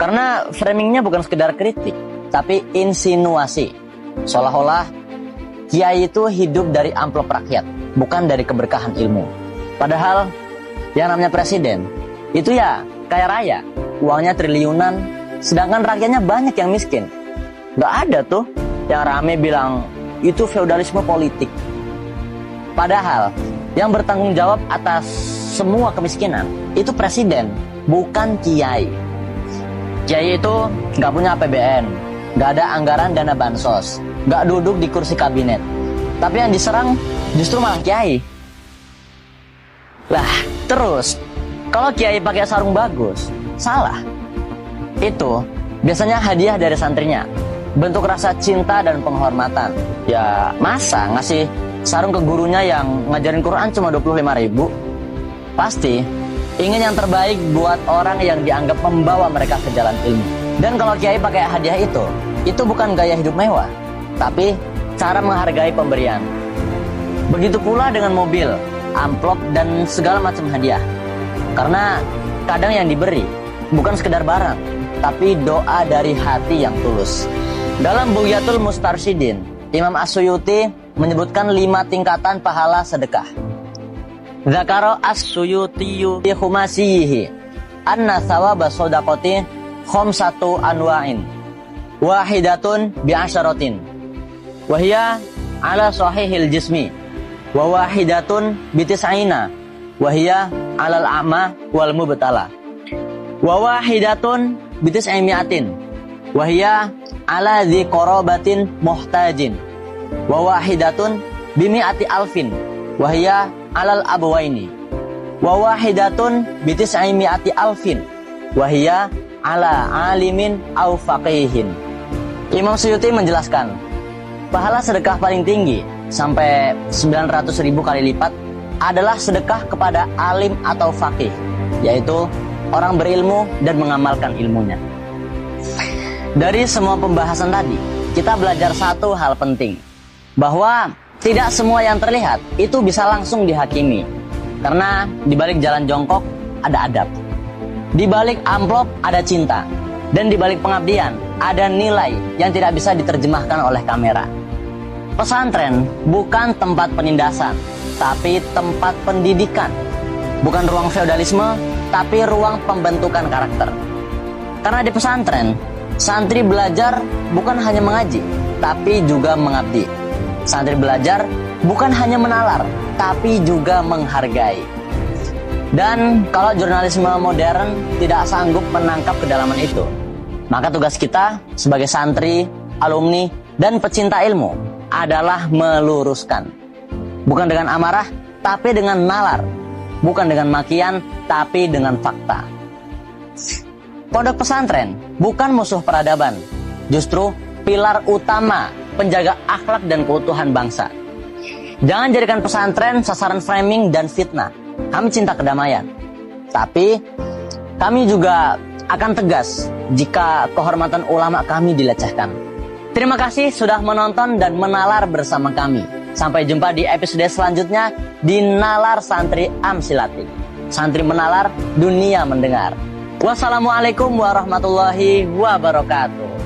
Karena framingnya bukan sekedar kritik, tapi insinuasi. Seolah-olah kiai itu hidup dari amplop rakyat, bukan dari keberkahan ilmu. Padahal yang namanya presiden itu ya kaya raya, uangnya triliunan, sedangkan rakyatnya banyak yang miskin. Gak ada tuh yang rame bilang itu feodalisme politik. Padahal yang bertanggung jawab atas semua kemiskinan itu presiden, bukan kiai. Kiai itu gak punya APBN, gak ada anggaran dana bansos, gak duduk di kursi kabinet. Tapi yang diserang justru malah kiai. Lah, terus kalau kiai pakai sarung bagus, salah. Itu biasanya hadiah dari santrinya, bentuk rasa cinta dan penghormatan. Ya masa ngasih sarung ke gurunya yang ngajarin Quran cuma 25.000? Pasti ingin yang terbaik buat orang yang dianggap membawa mereka ke jalan ilmu. Dan kalau kiai pakai hadiah itu bukan gaya hidup mewah, tapi cara menghargai pemberian. Begitu pula dengan mobil, amplop, dan segala macam hadiah. Karena kadang yang diberi bukan sekedar barang, tapi doa dari hati yang tulus. Dalam Bughyatul Mustarsyidin, Imam As-Suyuti menyebutkan 5 tingkatan pahala sedekah. Dzakara As-Suyutiyu fi khumasihi anna thawaba shadaqati khamsatu anwa'in wahidatun bi'asyaratin wa hiya ala sahihil jismi wa wahidatun bitis'ina wa hiya 'alal a'ma wal mubtala wa wahidatun bitis'imiatin wa hiya 'ala dzi qarabatin muhtajin wa wahidatun bimi'ati alfin wa hiya 'alal abwaini wa wahidatun bitis'imiati alfin wa hiya 'ala alimin aw faqihin. Imam Suyuti menjelaskan, pahala sedekah paling tinggi sampai 900.000 kali lipat adalah sedekah kepada alim atau faqih, yaitu orang berilmu dan mengamalkan ilmunya. Dari semua pembahasan tadi, kita belajar satu hal penting, bahwa tidak semua yang terlihat itu bisa langsung dihakimi. Karena di balik jalan jongkok ada adab, di balik amplop ada cinta, dan di balik pengabdian ada nilai yang tidak bisa diterjemahkan oleh kamera. Pesantren bukan tempat penindasan, tapi tempat pendidikan. Bukan ruang feodalisme, tapi ruang pembentukan karakter. Karena di pesantren, santri belajar bukan hanya mengaji, tapi juga mengabdi. Santri belajar bukan hanya menalar, tapi juga menghargai. Dan kalau jurnalisme modern tidak sanggup menangkap kedalaman itu, maka tugas kita sebagai santri, alumni, dan pecinta ilmu adalah meluruskan. Bukan dengan amarah, tapi dengan nalar. Bukan dengan makian, tapi dengan fakta. Pondok pesantren bukan musuh peradaban, justru pilar utama penjaga akhlak dan keutuhan bangsa. Jangan jadikan pesantren sasaran framing dan fitnah. Kami cinta kedamaian, tapi kami juga akan tegas jika kehormatan ulama kami dilecehkan. Terima kasih sudah menonton dan menalar bersama kami. Sampai jumpa di episode selanjutnya di Nalar Santri Amsilati. Santri menalar, dunia mendengar. Wassalamualaikum warahmatullahi wabarakatuh.